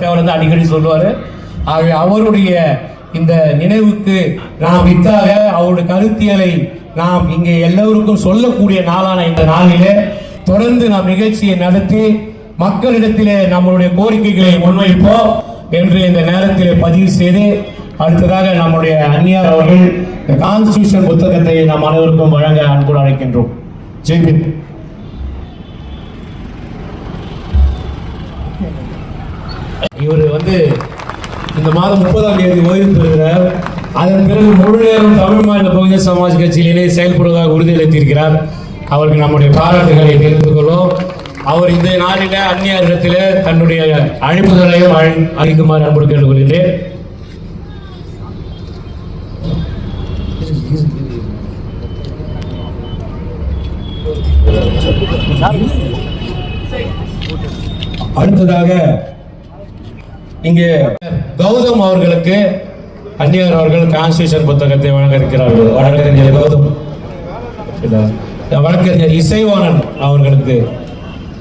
தேவர் வந்து அடிக்கடி சொல்லுவார். ஆகவே அவருடைய இந்த நினைவுக்கு நாம் வித்தாக அவருடைய கருத்தியலை நாம் இங்கே எல்லோருக்கும் சொல்லக்கூடிய நாளான இந்த நாளிலே தொடர்ந்து நாம் நிகழ்ச்சியை நடத்தி மக்களிடத்திலே நம்மளுடைய கோரிக்கைகளை முன்வைப்போம் என்று இந்த நேரத்திலே பதிவு செய்து, அடுத்ததாக நம்முடைய அந்நியார் அவர்கள் கான்ஸ்டிடியூஷன் புத்தகத்தை நாம் அனைவருக்கும் வழங்க அன்போடு அழைக்கின்றோம். ஜெய்பின். இவர் வந்து இந்த மாதம் 30ஆம் தேதி ஓய்வு பெறுகிறார். அதன் பிறகு முழு நேரம் தமிழ் மாநில பகுஜன் சமாஜ் கட்சியிலே செயல்படுவதாக உறுதியளித்திருக்கிறார். அவருக்கு நம்முடைய பாராட்டுகளை தெரிந்து கொள்வோம். அவர் இந்த நாளில அந்நியரிடத்தில் தன்னுடைய அழைப்புதலையும் அளிக்குமாறு அன்போடு கேட்டுக்கொள்கிறேன். அடுத்ததாக இங்கே கௌதம் அவர்களுக்கு அந்நியர் அவர்கள் கான்ஸ்டிடியூஷன் புத்தகத்தை வழங்க இருக்கிறார்கள். வழக்கறிஞர் கௌதம், வழக்கறிஞர் இசைவாணன் அவர்களுக்கு